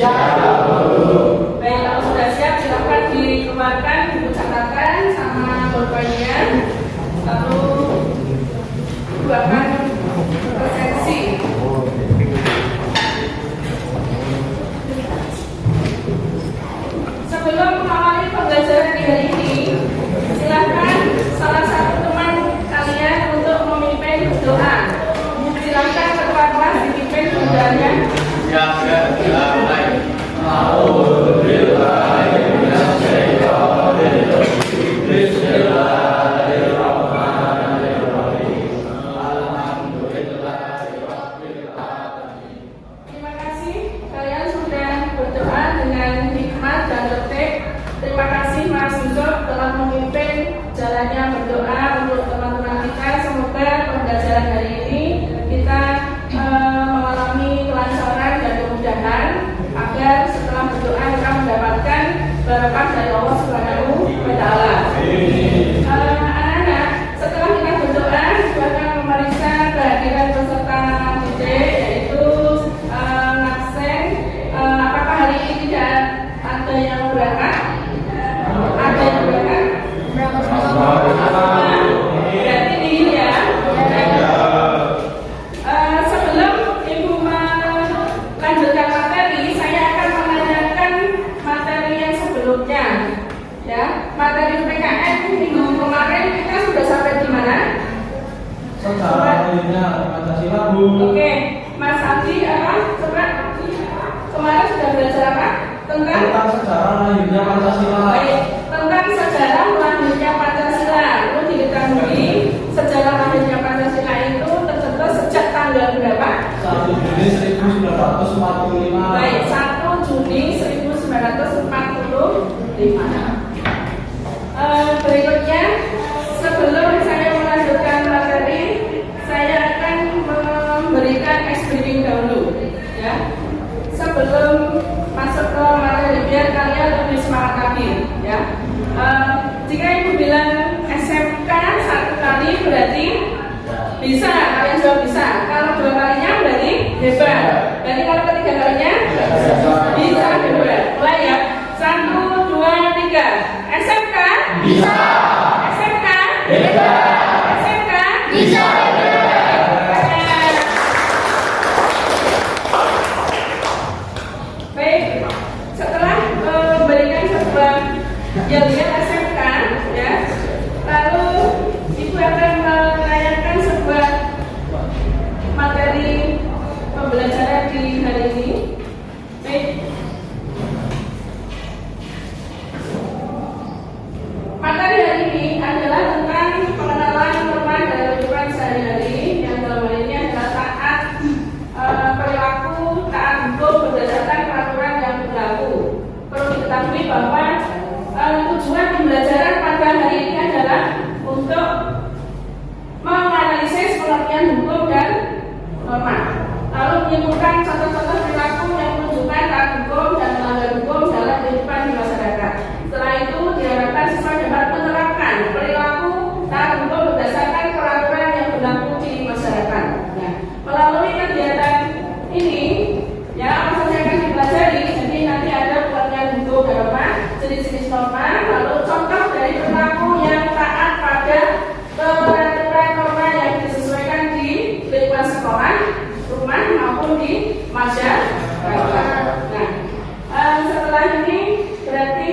Baik, kalau sudah siap silakan dikeluarkan buku catatan sama bolpennya. Lalu buatkan presensi. Sebelum mengawali pembelajaran di hari ini, silakan salah satu teman kalian untuk memimpin berdoa. Silakan ketua kelas dipimpin berdoanya. Terima kasih kalian sudah berdoa dengan hikmat dan tertib. Terima kasih Mas Yusuf telah memimpin jalannya berdoa untuk teman-teman kita. Semoga pembelajaran hari ini kita mengalami kelancaran dan kemudahan agar setelah berdoa kita mendapatkan berkah dari Allah Subhanahu wa Ta'ala. Anak-anak, setelah kita berdoa kita akan memeriksa kehadiran peserta didik, yaitu Naksen. Apakah hari ini tidak ada yang berangkat? Ada yang berangkat? Berarti dingin ya. Sebelum Ibu melanjutkan materi, saya akan menanyakan materi yang sebelumnya. Ya, materi PKN minggu kemarin kita sudah sampai di mana? Secara lainnya Pancasila, Bu. Oke, Mas Abdi apa? Coba kemarin sudah belajar apa? Tentang sejarah lahirnya Pancasila. Baik, tentang sejarah lahirnya Pancasila. Perlu diketahui sejarah lahirnya Pancasila itu tercetus sejak tanggal berapa? 1 Juni 1945. Baik, 1 Juni 1945. Berikutnya, sebelum saya melanjutkan materi, saya akan memberikan ice breaking dahulu, ya. Sebelum masuk ke materi, biar kalian lebih semangat lagi, ya. Jika Ibu bilang SMK 1 kali berarti bisa, kalian jawab bisa. Kalau 2 kalinya berarti hebat. Berarti kalau 3 kalinya bisa hebat. Mulai ya. 1, 2, 3. SMK Bisa. SMK Hebat. SMK Bisa. Baik, setelah memberikan sebuah jaminan SMK, ya, lalu Ibu akan menanyakan sebuah materi pembelajaran di hari ini. Baik. Materi hari ini adalah tentang pengenalan norma dalam kehidupan sehari-hari, yang dalam hal ini adalah taat perilaku, taat hukum berdasarkan peraturan yang berlaku. Perlu diketahui bahwa tujuan pembelajaran pada hari ini adalah untuk menganalisis pengertian hukum dan norma, lalu menyimpulkan contoh-contoh perilaku yang menunjukkan taat hukum dan melanggar hukum dalam kehidupan di masyarakat. Setelah itu diharapkan siswa dapat menerapkan perilaku taat hukum berdasarkan peraturan yang berlaku di masyarakat. Nah, melalui kegiatan ini, ya, apa saja akan dipelajari. Jadi nanti ada pengertian hukum dan norma, jenis-jenis norma, lalu contoh dari perilaku yang taat pada peraturan norma yang disesuaikan di lingkungan sekolah, rumah maupun di masyarakat. Nah, setelah ini berarti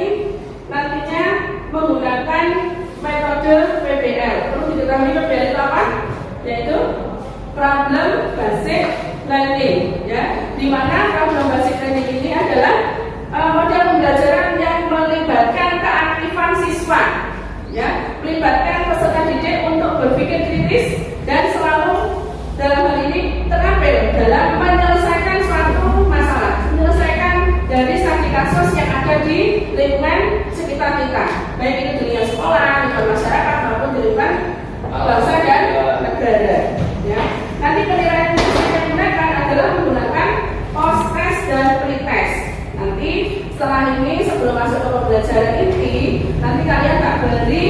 nantinya menggunakan metode PBL. Perlu diketahui PBL itu apa? Yaitu problem basic learning, ya. Di mana problem basic learning ini adalah model pembelajaran yang melibatkan keaktifan siswa, ya, melibatkan peserta didik untuk berpikir kritis dan selalu dalam hal ini terampil dalam menyelesaikan suatu masalah, menyelesaikan dari studi kasus yang ada di lingkungan sekitar kita, baik itu di lingkungan sekolah, lingkungan masyarakat maupun di lingkungan bangsa dan negara, ya. Nanti penilaian yang saya gunakan adalah menggunakan post test dan pre test. Nanti setelah ini, sebelum masuk ke pembelajaran ini, nanti kalian tak beri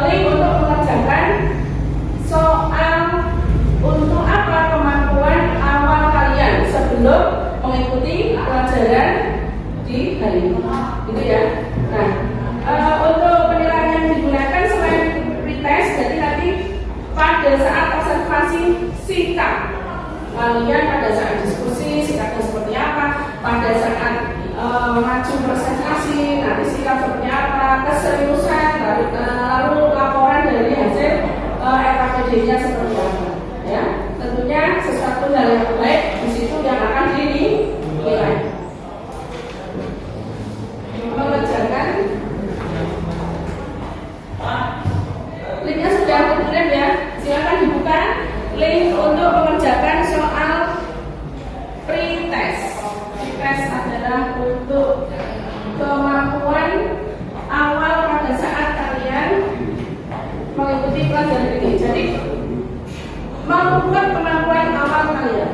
link untuk mengerjakan soal untuk apa kemampuan awal kalian sebelum mengikuti pelajaran pada saat maju presentasi nanti sikap seperti apa, keseriusan, lalu laporan dari hasil RKPD-nya seperti apa, ya. Tentunya sesuatu hal yang baik di situ yang akan dinilai. Mengerjakan linknya sudah terkirim ya, silakan dibuka link untuk mengerjakan soal pretest. Pretest adalah untuk kemampuan awal pada saat kalian mengikuti pelajaran ini. Jadi mengukur kemampuan awal kalian.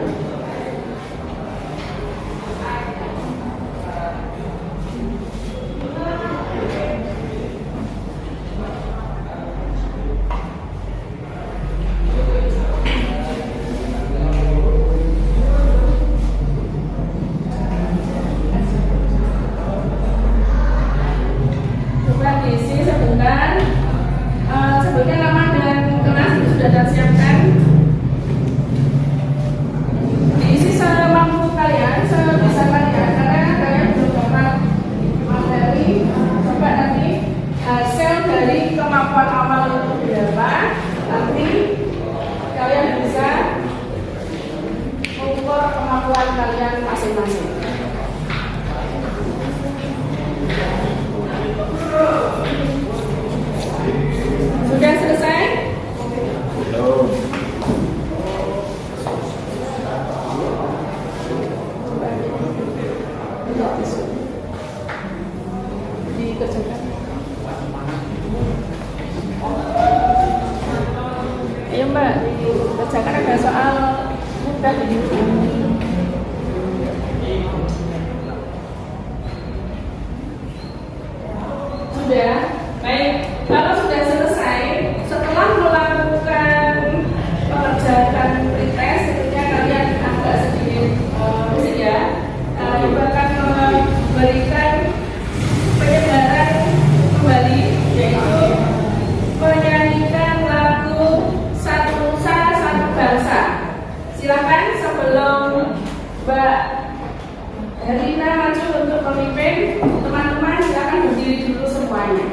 Sebelumnya nama dan kelas sudah disiapkan. Diisi semampu kalian, sebisa kalian, karena kalian belum dapat materi. Coba nanti hasil dari kemampuan awal itu berapa, nanti kalian bisa mengukur kemampuan kalian masing-masing. Sudah selesai? Belum. Dikerjakan. Ayo Mbak, dikerjakan ada soal mudah ini. Sudah? Baik. Kalau sudah selesai, setelah melakukan pengerjaan pretest, tentunya kalian agak sedikit musik ya. Ibu akan memberikan penyebaran kembali, yaitu menyanyikan lagu Satu Nusa Satu Bangsa. Silakan sebelum Mbak Herlina maju untuk memimpin, teman-teman silakan berdiri dulu semuanya.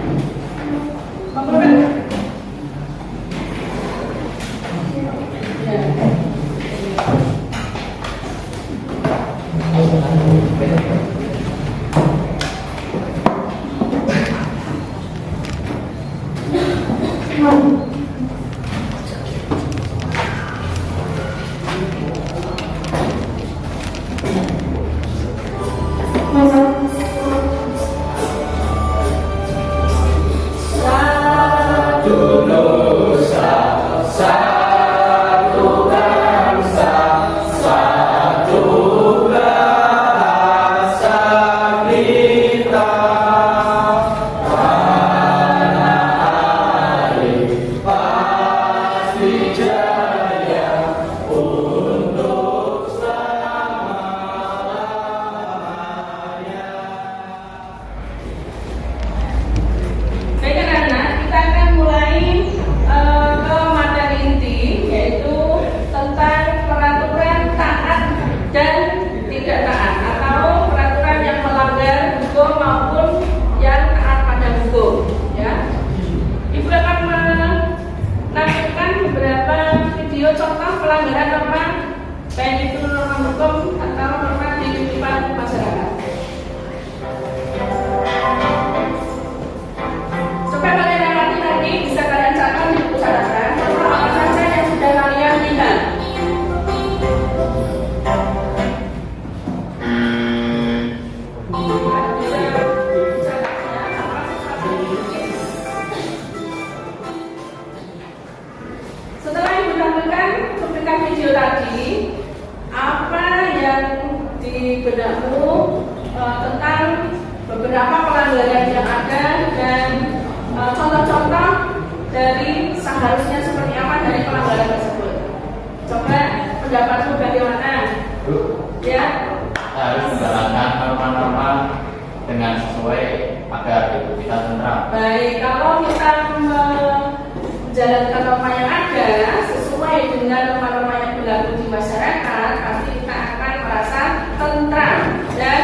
Menjalankan norma yang ada sesuai dengan norma-norma yang berlaku di masyarakat, pasti kita akan merasa tentram dan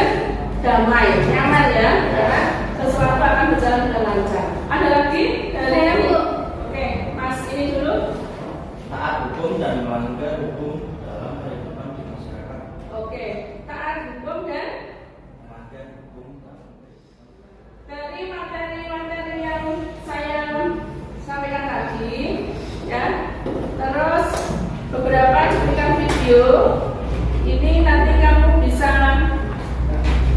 damai, nyaman ya, karena sesuatu akan berjalan dengan lancar. Ada lagi dari Bu? Oke, Mas ini dulu. Taat hukum dan melanggar hukum dalam kehidupan di masyarakat. Oke, taat hukum dan Melanggar hukum dalam kehidupan. dari materi-materi yang saya sampaikan tadi, ya. Terus beberapa cuplikan video ini nanti kamu bisa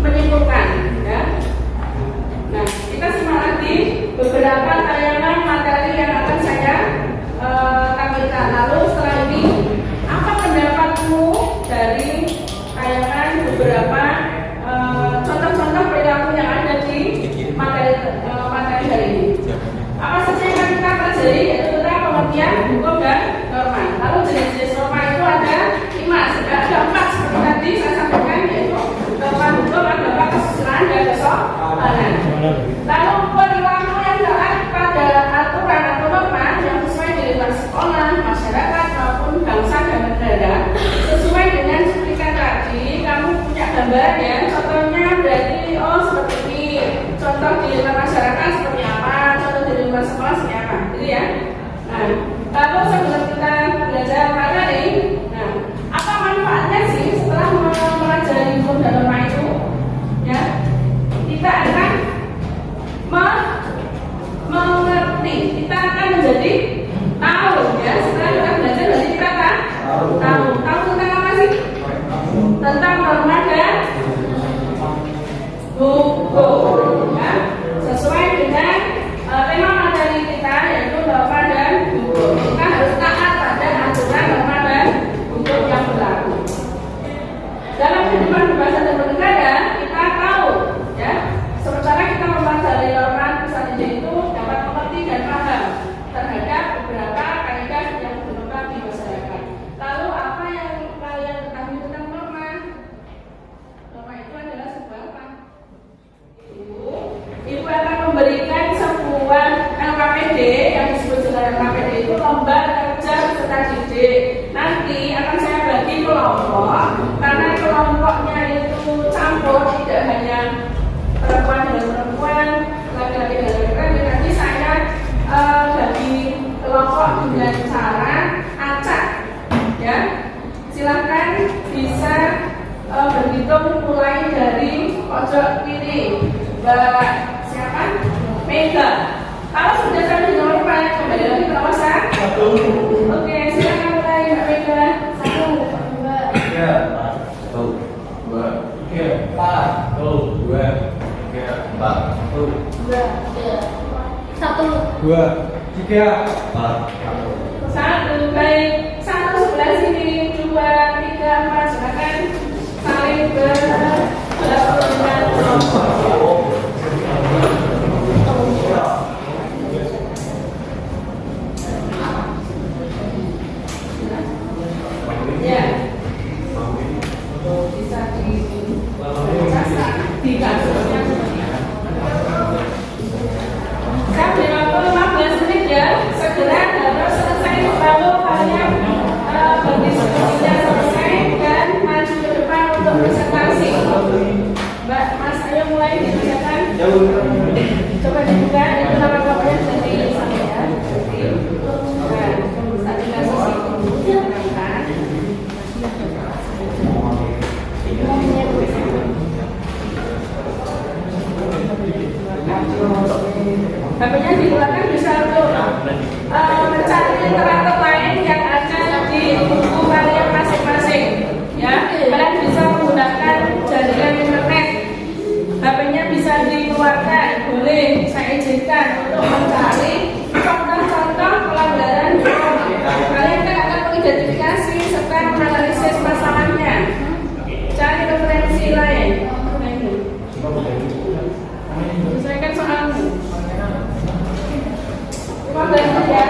menyimpulkan, ya. Nah, kita simak lagi beberapa tayangan materi yang akan saya tampilkan. Lalu setelah ini, apa pendapatmu dari tayangan beberapa contoh-contoh perilaku yang ada di materi hari ini? Apa saja yang akan kita pelajari, yaitu tentang pengertian hukum dan norma. Lalu jenis-jenis norma itu ada 5, ada 4 seperti tadi saya sampaikan, yaitu norma hukum, norma kesusilaan dan kesopanan. Lalu perilaku yang taat pada aturan atau norma yang sesuai di lingkungan sekolah, masyarakat maupun bangsa dan negara. Sesuai dengan cuplikan tadi, kamu punya gambaran ya. Contohnya berarti seperti ini. Contoh di lingkungan masyarakat seperti apa? Contoh di lingkungan sekolah seperti apa? Gitu ya. Nah, lalu sebelum kita belajar materi, nah, apa manfaatnya sih setelah mempelajari hukum dan norma itu? Ya, kita akan mengerti, kita akan menjadi tahu ya. Setelah kita belajar berarti kita tahu tentang apa sih? Tentang norma dan hukum ya. Sesuai dengan tema materi kita, yaitu norma dan hukum. Kita harus taat pada aturan norma dan hukum yang berlaku. Dalam kehidupan berbangsa dan bernegara, kita tahu ya, sementara kita mempelajari norma misalnya itu dapat mengerti dan paham terhadap beberapa kaidah yang berkembang di masyarakat. Lalu apa yang kalian ketahui tentang norma? Norma itu adalah sebuah apa? Ibu akan memberikan sebuah LKPD yang disebut dengan LKPD itu lembar kerja peserta didik. Nanti akan saya bagi kelompok, karena kelompoknya itu campur, tidak hanya perempuan dengan perempuan, laki-laki dengan laki-laki. Nanti saya bagi kelompok dengan cara acak, ya. Silakan bisa berhitung mulai dari pojok kiri. Mbak siapa? Mega. Kalau sudah sampai di nomor 4, kembali lagi ke nomor 1. Oke, silakan mulai Mbak Mega. 1, 2, 3, 1, 2, 3, 4, 2, 3, 4, 2, 3, 4, 1. Baik, 1 sebelah sini, 2, 3, 4. Silakan saling berlaku dengan kelompok. Ya, bisa di kasusnya seperti apa? Saya beri waktu 15 menit ya, segera harus selesai, lalu kalian berdiskusinya selesai dan maju ke depan untuk presentasi. Mbak, Mas, ayo mulai dikerjakan. Coba dibuka, itu nama kelompoknya dari sana ya. Nah, satu kasus itu diterangkan. HP-nya digunakan bisa untuk mencari literatur lain yang ada di buku kalian masing-masing. Ya, kalian bisa menggunakan jaringan internet. HP-nya bisa dikeluarkan, boleh saya izinkan untuk mencari contoh-contoh pelanggaran hukum. Kalian kan akan mengidentifikasi serta menganalisis masalahnya. Cari referensi lain. Selesaikan soalmu. Terima kasih ya.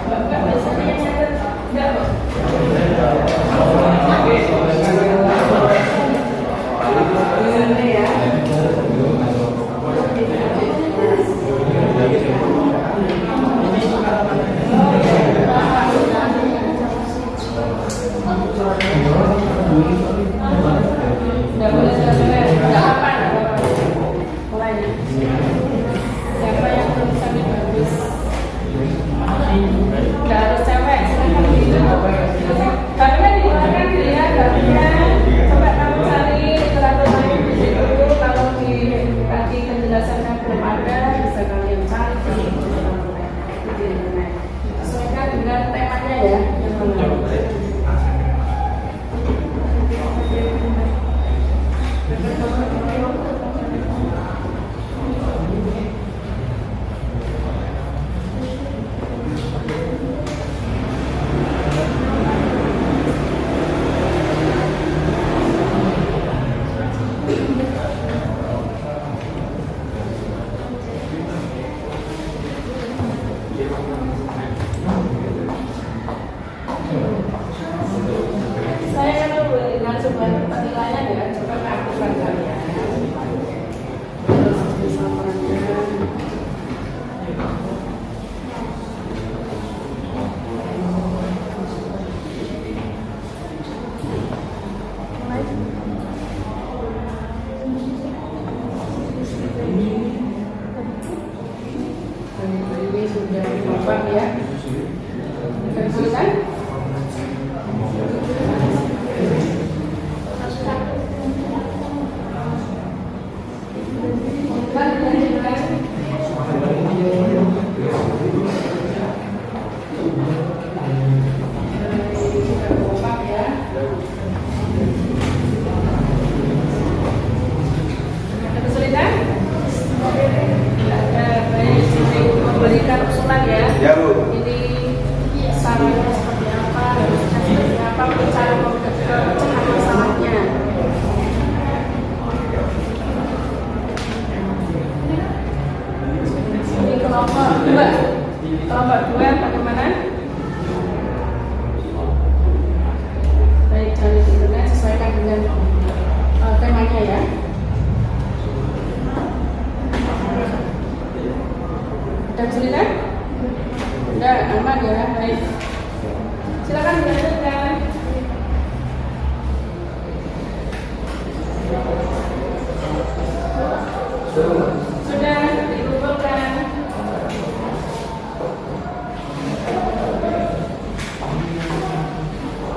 Bapak biasanya yang nyatet enggak, Pak? Tulisan. Memberikan usulan ya. Ya, Bu. Ini sarannya seperti apa, harusnya seperti apa, cara pemecahan masalahnya. Ini kelompok 2. Kelompok 2 bagaimana? Baik, cari di internet sesuaikan dengan temanya ya. Ada kesulitan? Enggak, aman ya, baik. Silakan dilanjutkan. Sudah dikumpulkan.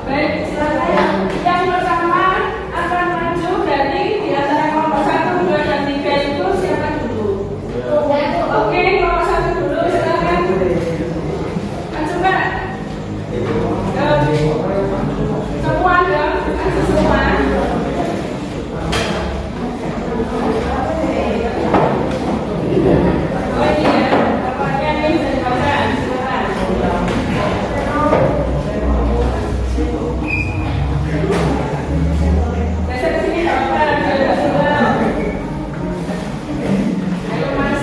Baik, silakan. Yang pertama akan maju dari di antara kelompok 1, 2, dan 3 itu siapa dulu? Oke, kelompok 1 dulu, silakan. Maju Mbak. Semua dong, maju semua. Oh iya, tempatnya ini bisa dibaca, silakan. Geser ke sini, Pak. Ayo Mas.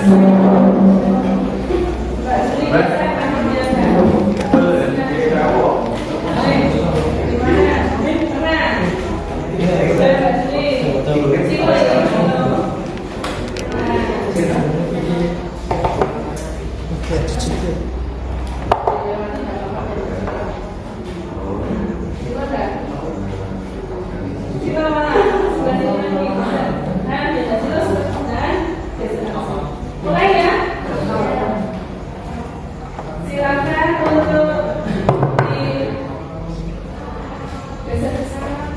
Mbak Juli, geser kamu biarkan. Gimana? Tenang. Mbak Juli. Sini. Mulai ya. Silakan untuk di geser ke sana.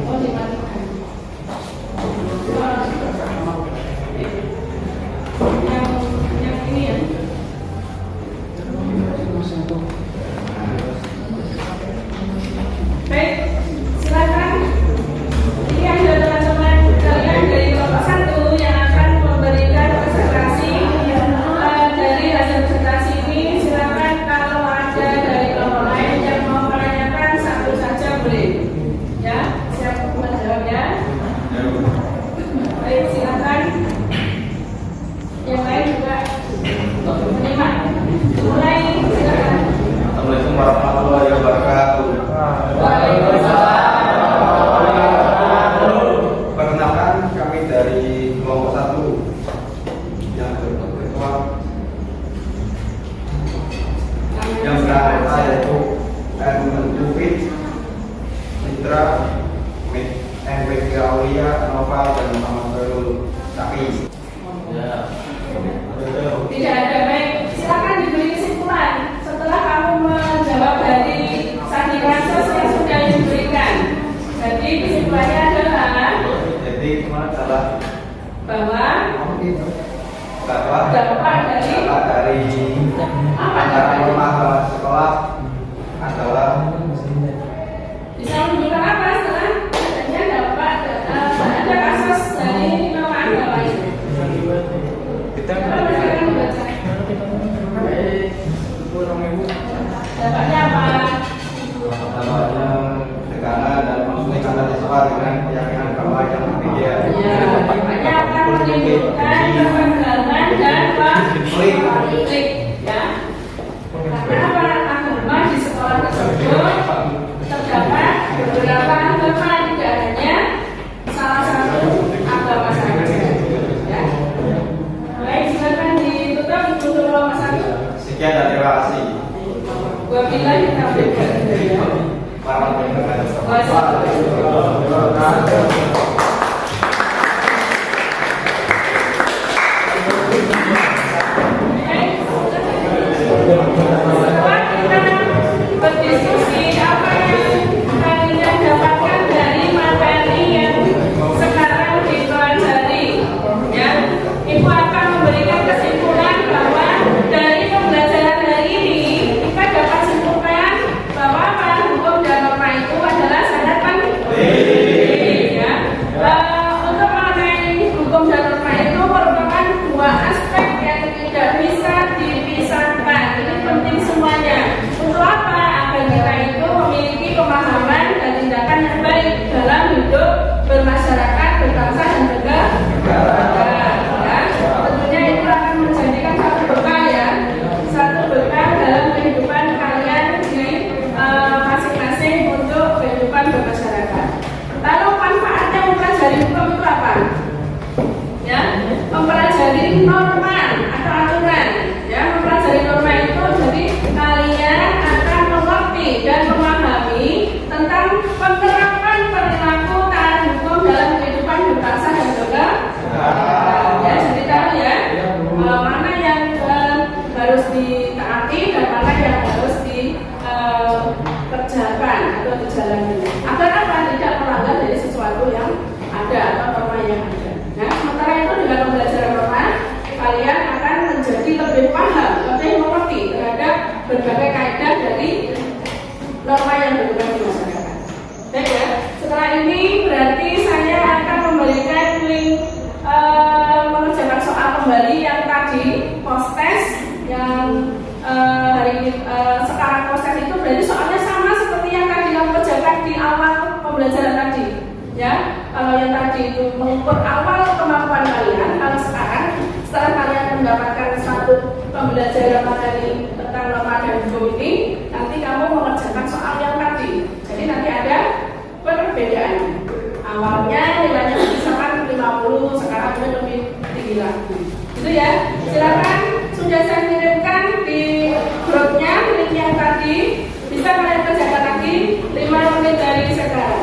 Oh, dimatikan. Yang ini ya. Baik, silakan. Ini ada teman-teman kalian dari kelompok 1 yang akan memberikan presentasi. Dari hasil presentasi ini, silakan kalau ada dari kelompok lain yang mau menanyakan satu saja boleh. Ya, siap menjawab ya. Baik, silakan. Yang lain juga menyimak. Mulai, silakan. Assalamualaikum warahmatullahi wabarakatuh. Perkenalkan, kami dari kelompok 1 yang berketua yang beranggota yaitu Mufid, Mitra, MPK Aulia, Nova, dan Muhammad Khairul Saki. Ya. Tidak ada, baik. Silakan diberi kesimpulan setelah kamu menjawab dari sandiwara yang sudah diberikan. Jadi kesimpulannya adalah Jadi adalah bahwa dampak dari antara rumah sekolah adalah bisa menunjukkan apa setelah adanya dampak ada kasus dari nomor agama ini. Silakan membaca. Dampaknya apa? dampaknya tekanan dan meningkatkan siswa dengan keyakinan agama yang berbeda. Ya, dampaknya akan menimbulkan ketegangan dan konflik. Ya, karena para agama di sekolah tersebut terdapat beberapa agama, tidak hanya salah satu agama saja. Ya, baik, silakan ditutup untuk kelompok 1. Sekian dan terima kasih. Gua bilang kita Warahmatullahi wabarakatuh. harus ditaati dan mana yang harus dikerjakan atau dijalani. Agar apa? Tidak melanggar dari sesuatu yang ada atau norma yang ada. Nah, sementara itu dengan pembelajaran norma, kalian akan menjadi lebih paham, lebih mengerti terhadap berbagai kaidah dari norma yang berkembang di masyarakat. Baik ya, setelah ini berarti saya akan memberikan link mengerjakan soal kembali yang tadi post test yang hari ini sekarang post test itu berarti soalnya sama seperti yang tadi kamu kerjakan di awal pembelajaran tadi. Ya, kalau yang tadi itu mengukur awal kemampuan kalian, kalau sekarang setelah kalian mendapatkan satu pembelajaran materi tentang norma dan hukum ini, nanti kamu mengerjakan soal yang tadi. Jadi nanti ada perbedaan. Awalnya nilainya misalkan 50, sekarang udah lebih tinggi lagi. Itu ya. Silakan, sudah saya kirimkan di grupnya link yang tadi. Bisa kalian kerjakan lagi 5 menit dari sekarang.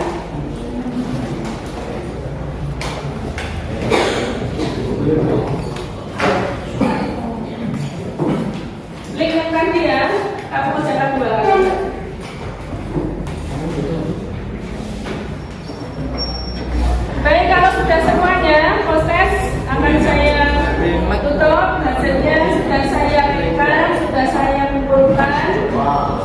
Link yang tadi ya, kamu kerjakan 2 kali. Baik, kalau sudah semuanya proses akan saya tutup, hasilnya sudah saya berikan, sudah saya kumpulkan.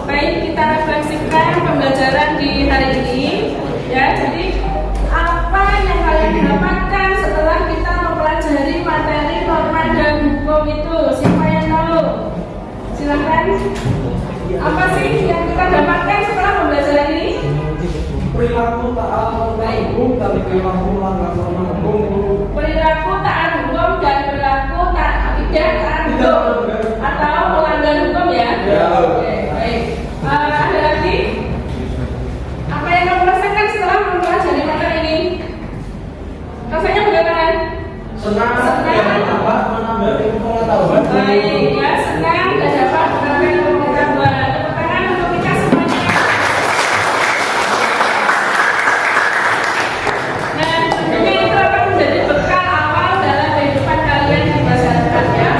Baik, kita refleksikan pembelajaran di hari ini. Ya, jadi apa yang kalian dapatkan setelah kita mempelajari materi norma dan hukum itu? Siapa yang tahu? Silakan. Apa sih yang kita dapatkan setelah pembelajaran ini? Perilaku taat hukum dan perilaku melanggar norma hukum. Perilaku taat hukum dan perilaku tidak taat hukum atau melanggar hukum ya. Ya. Oke, baik. Ada lagi? Apa yang kamu rasakan setelah mempelajari materi ini? Rasanya bagaimana? Senang. Senang. Menambah ilmu pengetahuan. Baik, ya senang dan dapat menambah ilmu pengetahuan. Tepuk tangan untuk kita semuanya. Nah, tentunya itu akan menjadi bekal awal dalam kehidupan kalian di masyarakat ya.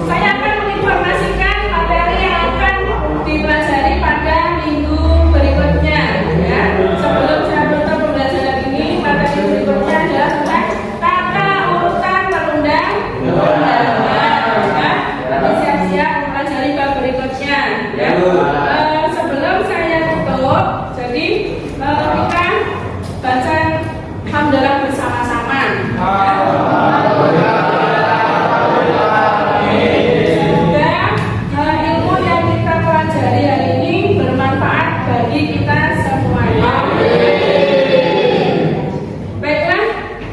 Saya akan menginformasikan materi yang akan dipelajari pada minggu berikutnya ya. Sebelum saya tutup pembelajaran ini, materi berikutnya adalah tentang tata urutan perundang-undangan ya. Nanti siap-siap mempelajari bab berikutnya ya. Sebelum saya tutup, jadi kita baca hamdalah bersama-sama. Semoga ilmu yang kita pelajari hari ini bermanfaat bagi kita semuanya. Baiklah,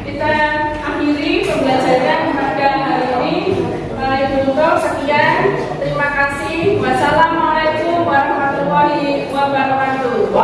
kita akhiri pembelajaran pada hari ini. Ibu tutup, sekian. Terima kasih. Wassalamualaikum warahmatullahi wabarakatuh.